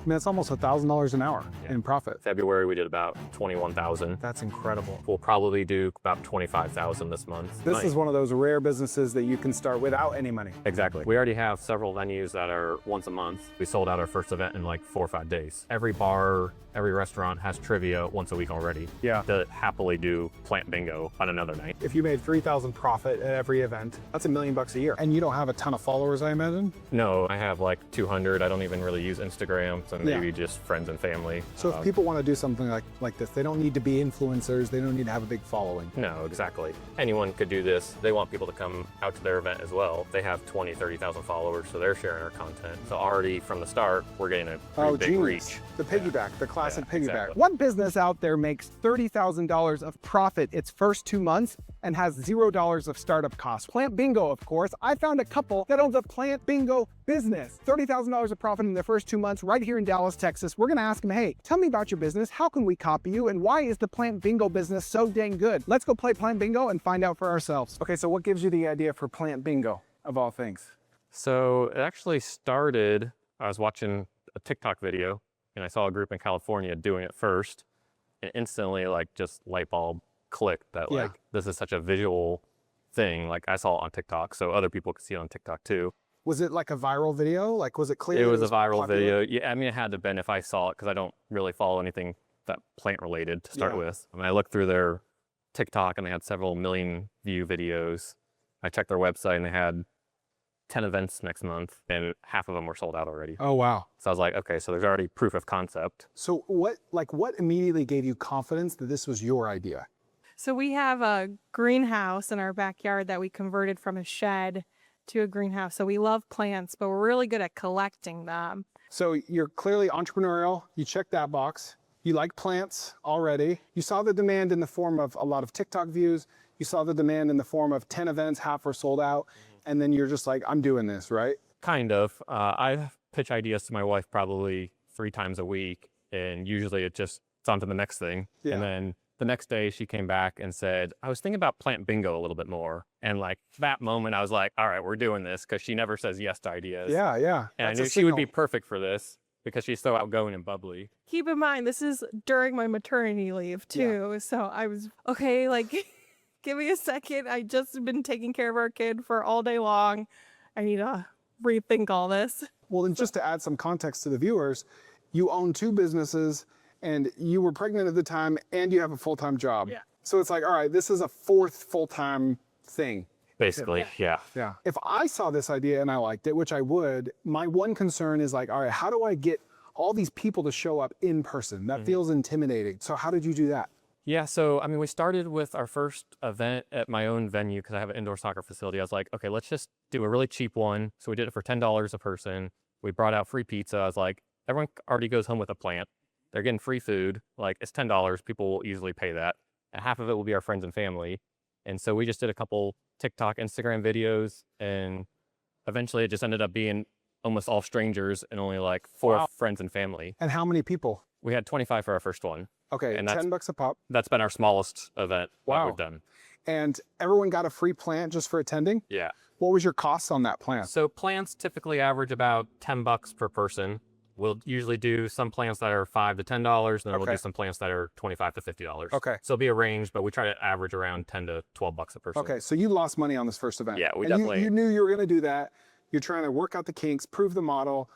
I mean, it's almost $1,000 an hour in profit. February, we did about 21,000. That's incredible. We'll probably do about 25,000 this month. This is one of those rare businesses that you can start without any money. Exactly. We already have several venues that are once a month. We sold out our first event in like 4 or 5 days. Every bar, every restaurant has trivia once a week already. Yeah. To happily do plant bingo on another night. If you made $3,000 profit at every event, that's $1 million a year. And you don't have a ton of followers, I imagine? No, I have like 200. I don't even really use Instagram, so maybe just friends and family. So if people want to do something like this, they don't need to be influencers. They don't need to have a big following. No, exactly. Anyone could do this. They want people to come out to their event as well. They have 20, 30,000 followers, so they're sharing our content. So already from the start, we're getting a pretty big reach. The piggyback, the classic piggyback. Exactly. What business out there makes $30,000 of profit its first 2 months and has $0 of startup costs? Plant Bingo, of course. I found a couple that owns a Plant Bingo business. $30,000 of profit in their first 2 months right here in Dallas, Texas. We're gonna ask them, hey, tell me about your business. How can we copy you? And why is the Plant Bingo business so dang good? Let's go play Plant Bingo and find out for ourselves. Okay, so what gives you the idea for Plant Bingo, of all things? So it actually started, I was watching a TikTok video and I saw a group in California doing it first, and instantly like just light bulb clicked that like this is such a visual thing. Like I saw it on TikTok, so other people could see it on TikTok too. Was it like a viral video? Like, was it clear? It was a viral popular? video. Yeah, I mean, it had to have been if I saw it, because I don't really follow anything that plant related to start with. I mean, I looked through their TikTok and they had several million view videos. I checked their website and they had 10 events next month and half of them were sold out already. Oh, wow. So I was like, okay, so there's already proof of concept. So what immediately gave you confidence that this was your idea? So we have a greenhouse in our backyard that we converted from a shed to a greenhouse. So we love plants, but we're really good at collecting them. So you're clearly entrepreneurial. You check that box. You like plants already. You saw the demand in the form of a lot of TikTok views. You saw the demand in the form of 10 events, half were sold out. And then you're just like, I'm doing this, right? Kind of. I pitch ideas to my wife probably 3 times a week. And usually it's on to the next thing. Yeah. And then the next day she came back and said, I was thinking about Plant Bingo a little bit more. And like that moment I was like, all right, we're doing this, because she never says yes to ideas. Yeah, yeah. And I knew she would be perfect for this because she's so outgoing and bubbly. Keep in mind, this is during my maternity leave too. Yeah. So I was, okay, like, give me a second. I just been taking care of our kid for all day long. I need to rethink all this. Well, and just to add some context to the viewers, you own 2 businesses and you were pregnant at the time and you have a full-time job. Yeah. So it's like, all right, this is a 4th full-time thing. Basically, yeah. If I saw this idea and I liked it, which I would, my one concern is like, all right, how do I get all these people to show up in person? That feels intimidating. So how did you do that? Yeah, so I mean, we started with our first event at my own venue because I have an indoor soccer facility. I was like, okay, let's just do a really cheap one. So we did it for $10 a person. We brought out free pizza. I was like, everyone already goes home with a plant. They're getting free food. Like, it's $10. People will easily pay that. And half of it will be our friends and family. And so we just did a couple TikTok, Instagram videos, and eventually it just ended up being almost all strangers and only like 4 friends and family. And how many people? We had 25 for our first one. Okay, and $10 a pop. That's been our smallest event that we've done. And everyone got a free plant just for attending? Yeah. What was your cost on that plant? So plants typically average about $10 per person. We'll usually do some plants that are $5 to $10, and then we'll do some plants that are $25 to $50. Okay. So it'll be a range, but we try to average around $10 to $12 a person. Okay, so you lost money on this first event. Yeah, we and definitely. You knew you were going to do that. You're trying to work out the kinks, prove the model,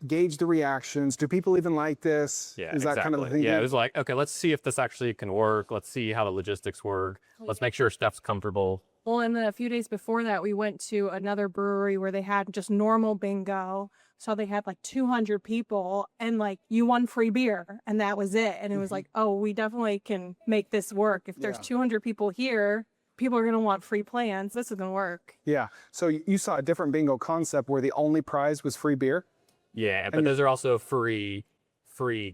gauge the reactions. Do people even like this? Yeah, Is that kind of the thing? Yeah, it was like, okay, let's see if this actually can work. Let's see how the logistics work. Let's make sure Steph's comfortable. Well, and then a few days before that, we went to another brewery where they had just normal bingo. So they had like 200 people and like you won free beer and that was it. And it was like, oh, we definitely can make this work. If there's 200 people here, people are going to want free plans. This is going to work. Yeah. So you saw a different bingo concept where the only prize was free beer? Yeah, but those are also free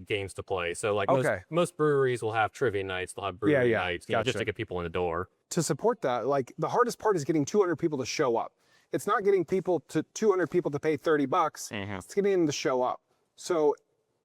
games to play. So like most breweries will have trivia nights, they'll have brewery nights, you know, just to get people in the door. To support that, like the hardest part is getting 200 people to show up. It's not getting 200 people to pay $30. It's getting them to show up. So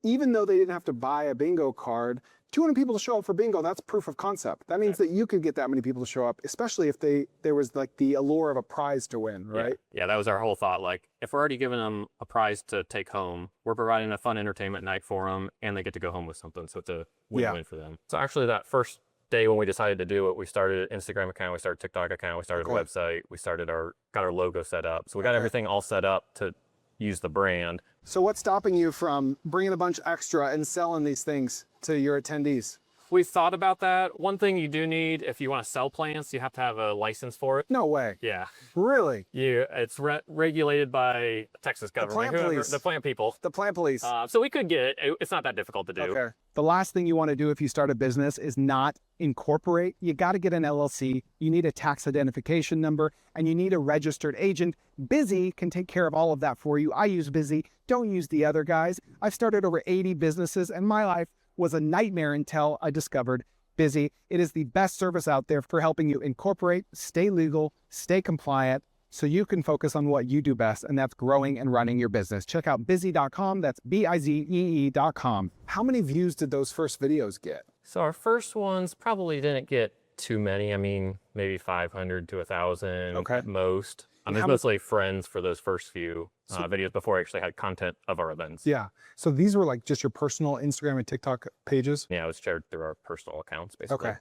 even though they didn't have to buy a bingo card, 200 people to show up for bingo, that's proof of concept. That means that you could get that many people to show up, especially if there was like the allure of a prize to win, right? Yeah, that was our whole thought. Like, if we're already giving them a prize to take home, we're providing a fun entertainment night for them, and they get to go home with something. So it's a win-win for them. So actually, that first day when we decided to do it, we started an Instagram account, we started a TikTok account, we started a website, we started got our logo set up. So we got everything all set up to use the brand. So what's stopping you from bringing a bunch extra and selling these things to your attendees? We thought about that. One thing you do need, if you want to sell plants, you have to have a license for it. No way. Yeah. Really? It's regulated by Texas government. The plant people. The plant police. So we could get it. It's not that difficult to do. Okay. The last thing you want to do if you start a business is not incorporate. You got to get an LLC. You need a tax identification number, and you need a registered agent. Busy can take care of all of that for you. I use Busy. Don't use the other guys. I've started over 80 businesses, and my life was a nightmare until I discovered Busy. It is the best service out there for helping you incorporate, stay legal, stay compliant, so you can focus on what you do best, and that's growing and running your business. Check out Bizee.com. That's Bizee.com. How many views did those first videos get? So our first ones probably didn't get too many. I mean, maybe 500 to 1,000 at most. There's mostly friends for those first few videos before I actually had content of our events. Yeah. So these were like just your personal Instagram and TikTok pages? Yeah, it was shared through our personal accounts, basically. Okay.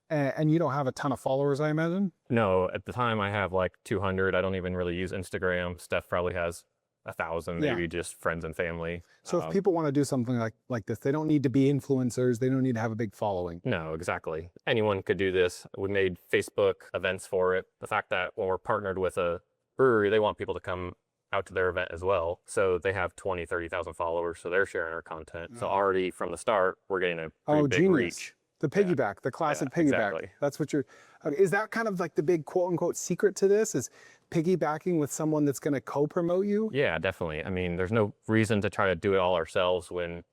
And you don't have a ton of followers, I imagine? No, at the time I have like 200. I don't even really use Instagram. Steph probably has 1,000, maybe just friends and family. So if people want to do something like this, they don't need to be influencers. They don't need to have a big following. No, exactly. Anyone could do this. We made Facebook events for it. The fact that when we're partnered with a brewery, they want people to come out to their event as well. So they have 20, 30,000 followers. So they're sharing our content. So already from the start, we're getting a pretty big reach. The piggyback, the classic piggyback. Exactly. That's what is that kind of like the big quote unquote secret to this, is piggybacking with someone that's going to co-promote you? Yeah, definitely. I mean, there's no reason to try to do it all ourselves when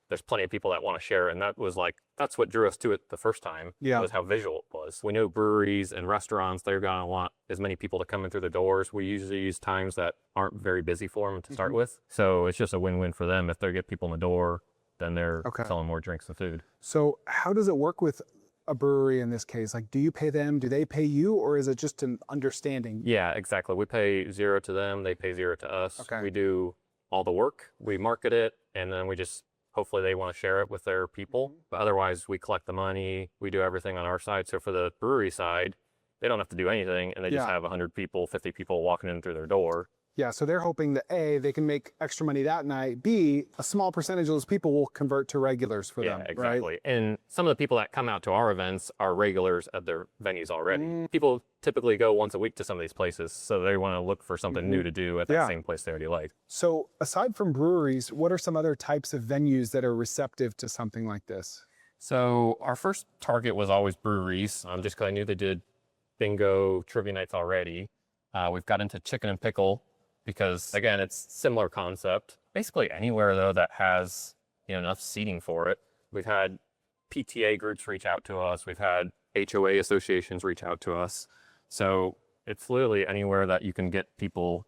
there's plenty of people that want to share. And that's what drew us to it the first time. Yeah. Was how visual it was. We know breweries and restaurants, they're going to want as many people to come in through the doors. We usually use times that aren't very busy for them to start with. So it's just a win-win for them. If they get people in the door, then they're selling more drinks and food. So how does it work with a brewery in this case? Like, do you pay them? Do they pay you? Or is it just an understanding? Yeah, exactly. We pay $0 to them. They pay $0 to us. We do all the work. We market it. And then we just, hopefully they want to share it with their people. But otherwise, we collect the money. We do everything on our side. So for the brewery side, they don't have to do anything. And they just have 100 people, 50 people walking in through their door. Yeah, so they're hoping that A, they can make extra money that night. B, a small percentage of those people will convert to regulars for them. Yeah, exactly. Right? And some of the people that come out to our events are regulars at their venues already. People typically go once a week to some of these places, so they want to look for something new to do at that same place they already like. So aside from breweries, what are some other types of venues that are receptive to something like this? So our first target was always breweries, just because I knew they did bingo, trivia nights already. We've got into chicken and pickle, because again, it's similar concept. Basically anywhere though that has enough seating for it. We've had PTA groups reach out to us. We've had HOA associations reach out to us. So it's literally anywhere that you can get people,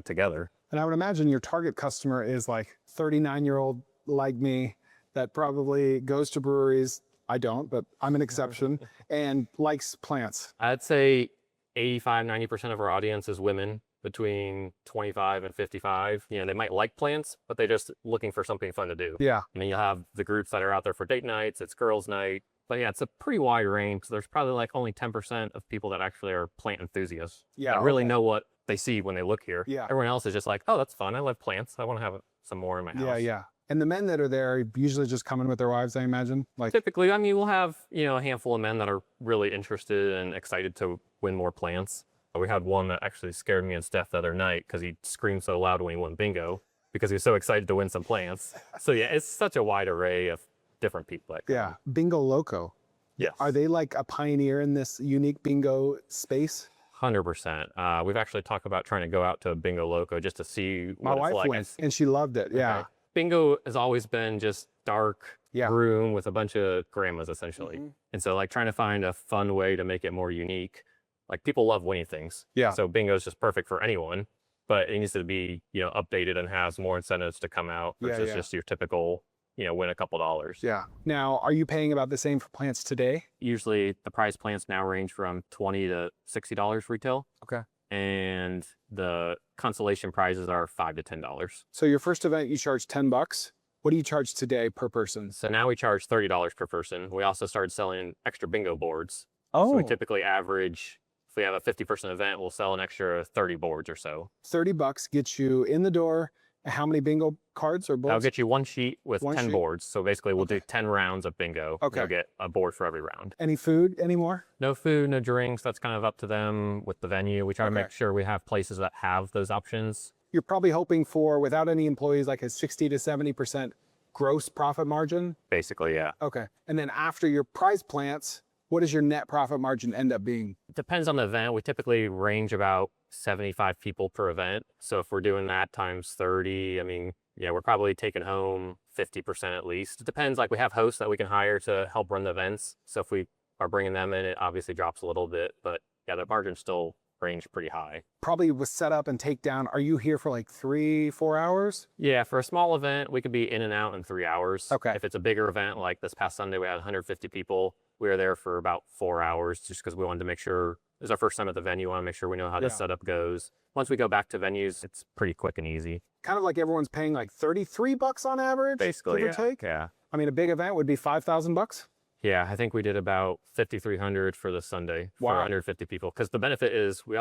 together. And I would imagine your target customer is like 39-year-old like me that probably goes to breweries. I don't, but I'm an exception, and likes plants. I'd say 85, 90% of our audience is women between 25 and 55. They might like plants, but they're just looking for something fun to do. Yeah. And then you'll have the groups that are out there for date nights, it's girls' night. But yeah, it's a pretty wide range. So there's probably like only 10% of people that actually are plant enthusiasts. Yeah. That really know what they see when they look here. Yeah. Everyone else is just like, oh, that's fun. I love plants. I want to have some more in my house. Yeah, yeah. And the men that are there usually just coming with their wives, I imagine? Typically, I mean, we'll have, a handful of men that are really interested and excited to win more plants. We had one that actually scared me and Steph the other night because he screamed so loud when he won bingo because he was so excited to win some plants. So yeah, it's such a wide array of different people. Yeah, Bingo Loco. Yes. Are they like a pioneer in this unique bingo space? 100%. We've actually talked about trying to go out to a Bingo Loco just to see what it's like. My wife went and she loved it, yeah. Okay. Bingo has always been just dark room with a bunch of grandmas essentially. And so like trying to find a fun way to make it more unique. Like people love winning things. Yeah. So bingo is just perfect for anyone, but it needs to be, updated and has more incentives to come out versus just your typical, win a couple dollars. Yeah. Now, are you paying about the same for plants today? Usually the price plants now range from $20 to $60 retail. Okay. And the consolation prizes are $5 to $10. So your first event, you charge $10. What do you charge today per person? So now we charge $30 per person. We also started selling extra bingo boards. Oh, So we typically average, if we have a 50-person event, we'll sell an extra 30 boards or so. $30 gets you in the door. How many bingo cards or boards? I'll get you one sheet with One 10 sheet? boards. So basically we'll Okay. do 10 rounds of bingo. Okay. You'll get a board for every round. Any food anymore? No food, no drinks. That's kind of up to them with the venue. We try to Okay. make sure we have places that have those options. You're probably hoping for, without any employees, like a 60 to 70% gross profit margin. Basically, yeah. Okay. And then after your prize plants, what does your net profit margin end up being? It depends on the event. We typically range about 75 people per event. So if we're doing that times 30, I mean, yeah, we're probably taking home 50% at least. It depends. Like we have hosts that we can hire to help run the events. So if we are bringing them in, it obviously drops a little bit, but yeah, the margins still range pretty high. Probably with setup and takedown, are you here for like 3-4 hours? Yeah, for a small event, we could be in and out in 3 hours. Okay. If it's a bigger event, like this past Sunday, we had 150 people. We were there for about 4 hours just because we wanted to make sure, it was our first time at the venue, we want to make sure we know how this Yeah. setup goes. Once we go back to venues, it's pretty quick and easy. Kind of like everyone's paying like $33 on average, Basically, give or yeah. take. Yeah. I mean, a big event would be $5,000. Yeah, I think we did about 5,300 for this Sunday for Wow. 150 people. Because the benefit is we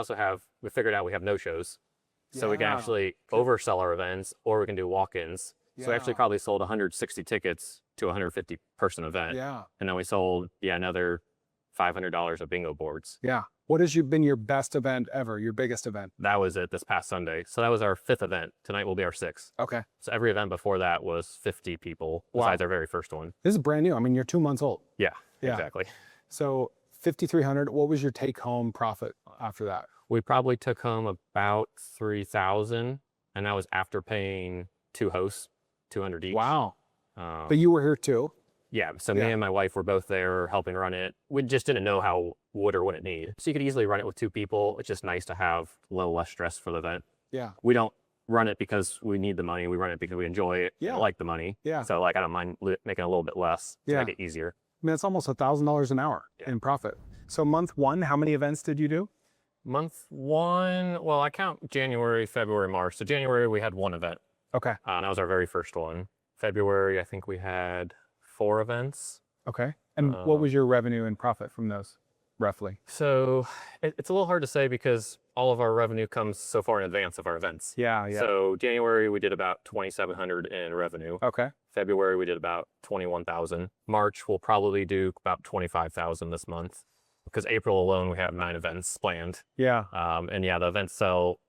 figured out we have no shows. So we can Yeah. actually oversell our events or we can do walk-ins. So we actually Yeah. probably sold 160 tickets to a 150 person event. Yeah. And then we sold, another $500 of bingo boards. Yeah. What has been your best event ever, your biggest event? That was it this past Sunday. So that was our 5th event. Tonight will be our 6th. Okay. So every event before that was 50 people Wow. besides our very first one. This is brand new. I mean, you're 2 months old. Yeah, Yeah. exactly. So 5,300, what was your take home profit after that? We probably took home about 3,000, and that was after paying 2 hosts, 200 each. Wow. Um, But you were here too. yeah, so Yeah. me and my wife were both there helping run it. We just didn't know how would or wouldn't need. So you could easily run it with 2 people. It's just nice to have a little less stress for the event. Yeah. We don't run it because we need the money. We run it because we enjoy it. Yeah. And like the money. Yeah. So like I don't mind making a little bit less to Yeah. make it easier. I mean, it's almost $1,000 an hour Yeah. in profit. So month 1, how many events did you do? Month 1, well, I count January, February, March. So January we had 1 event. Okay. And that was our very first one. February, I think we had 4 events. Okay. And what was your revenue and profit from those, roughly? So it's a little hard to say because all of our revenue comes so far in advance of our events. Yeah. Yeah. So January, we did about 2,700 in revenue. Okay. February, we did about 21,000. March, we'll probably do about 25,000 this month because April alone, we have 9 events planned. Yeah. And yeah, the events sell,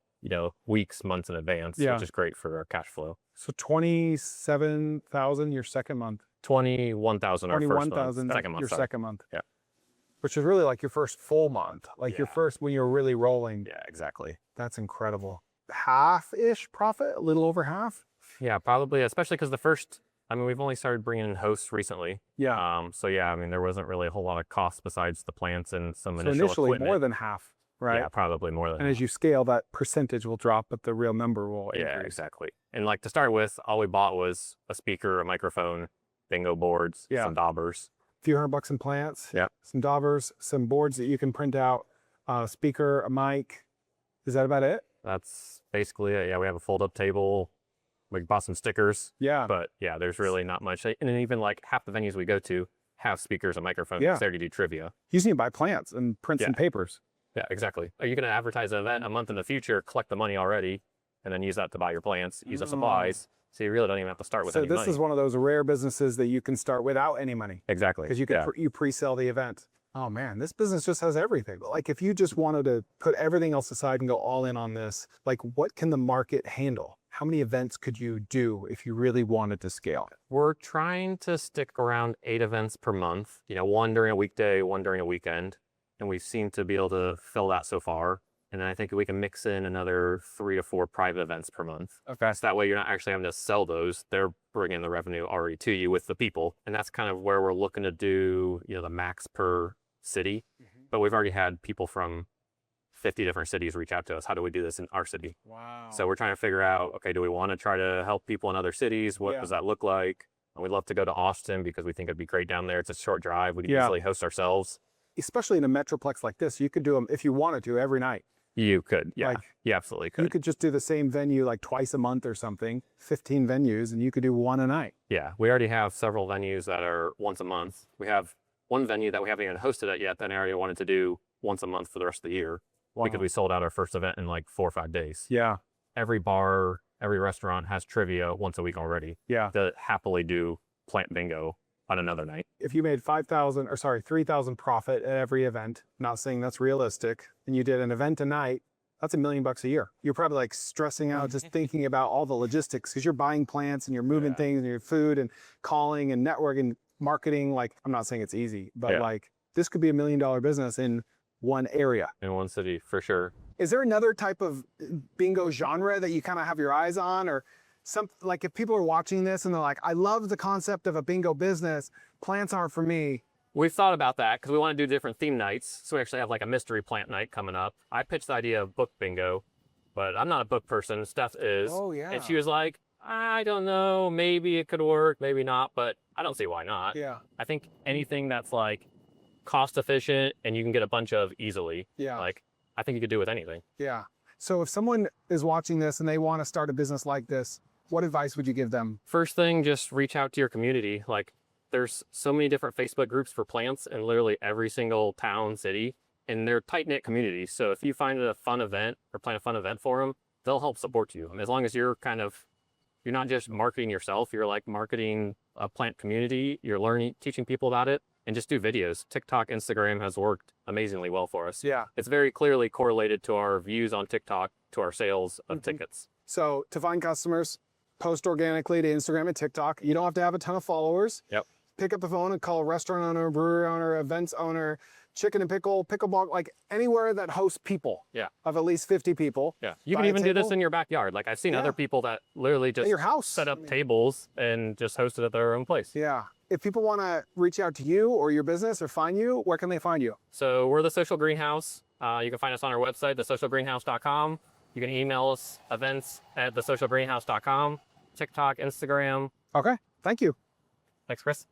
weeks, months in advance, Yeah. which is great for our cash flow. So 27,000 your second month. 21,000 our first month. 21,000 Second month, your sorry. second month. Yeah. Which is really like your first full month, like your Yeah. first when you're really rolling. Yeah, exactly. That's incredible. Half-ish profit, a little over half. Yeah, probably, especially because we've only started bringing in hosts recently. Yeah. So yeah, there wasn't really a whole lot of costs besides the plants and some So initial initially equipment. more than half, right? Yeah, probably more than And as you scale, that percentage will drop, but the real number will Yeah, increase. exactly. And like to start with, all we bought was a speaker, a microphone, bingo boards, Yeah. some daubers. A few $100 in plants. Yeah. Some daubers, some boards that you can print out, a speaker, a mic. Is that about it? That's basically it. Yeah, we have a fold-up table. We bought some stickers, Yeah. but yeah, there's really not much. And then even like half the venues we go to have speakers and microphones. Yeah. Yeah. There to do trivia. You just need to buy plants and print some Yeah. papers. Yeah, exactly. Are you going to advertise an event a month in the future, collect the money already, and then use that to buy your plants, use the supplies? So you really don't even have to start with So any this money. is one of those rare businesses that you can start without any money Exactly. because you can Yeah. you pre-sell the event. Oh man, this business just has everything. Like if you just wanted to put everything else aside and go all in on this, like what can the market handle? How many events could you do if you really wanted to scale? We're trying to stick around 8 events per month, 1 during a weekday, 1 during a weekend. And we seem to be able to fill that so far. And then I think we can mix in another 3 to 4 private events per month. Okay. So that way you're not actually having to sell those. They're bringing the revenue already to you with the people. And that's kind of where we're looking to do, the max per city. But we've already had people from 50 different cities reach out to us. How do we do this in our city? Wow. So we're trying to figure out, okay, do we want to try to help people in other cities? What Yeah. does that look like? And we'd love to go to Austin because we think it'd be great down there. It's a short drive. We could Yeah. easily host ourselves. Especially in a metroplex like this, you could do them if you wanted to every night. You could, yeah. Like, You absolutely could. You could just do the same venue like twice a month or something, 15 venues, and you could do one a night. Yeah, we already have several venues that are once a month. We have one venue that we haven't even hosted it yet that an area wanted to do once a month for the rest of the year because we sold out our first event in like 4 or 5 days. Yeah. Every bar, every restaurant has trivia once a week already. Yeah. To happily do plant bingo on another night. If you made 3,000 profit at every event, not saying that's realistic, and you did an event a night, that's $1 million a year. You're probably like stressing out just thinking about all the logistics because you're buying plants and you're moving things and your food and calling and networking, marketing. Like, I'm not saying it's easy, but like this could be $1 million business in one area. In one city, for sure. Is there another type of bingo genre that you kind of have your eyes on, or some, like if people are watching this and they're like, I love the concept of a bingo business, plants aren't for me. We've thought about that because we want to do different theme nights. So we actually have like a mystery plant night coming up. I pitched the idea of book bingo, but I'm not a book person. Steph is. Oh, yeah. And she was like, I don't know, maybe it could work, maybe not, but I don't see why not. Yeah. I think anything that's like cost efficient and you can get a bunch of easily, Yeah. like I think you could do with anything. Yeah. So if someone is watching this and they want to start a business like this, what advice would you give them? First thing, just reach out to your community. Like there's so many different Facebook groups for plants in literally every single town, city, and they're tight-knit communities. So if you find a fun event or plan a fun event for them, they'll help support you. I mean, as long as you're not just marketing yourself, you're like marketing a plant community, you're learning, teaching people about it, and just do videos. TikTok, Instagram has worked amazingly well for us. Yeah. It's very clearly correlated to our views on TikTok, to our sales of tickets. So to find customers, post organically to Instagram and TikTok. You don't have to have a ton of followers. Yep. Pick up the phone and call a restaurant owner, brewery owner, events owner, chicken and pickleball, like anywhere that hosts people. Yeah. Of at least 50 people. Yeah. You Buy can a even do this table. in your backyard. Like I've seen Yeah. other people that literally just At your house. set up tables and just host it at their own place. Yeah. If people want to reach out to you or your business or find you, where can they find you? So we're the Social Greenhouse. You can find us on our website, thesocialgreenhouse.com. You can email us events@thesocialgreenhouse.com, TikTok, Instagram. Okay. Thank you. Thanks, Chris.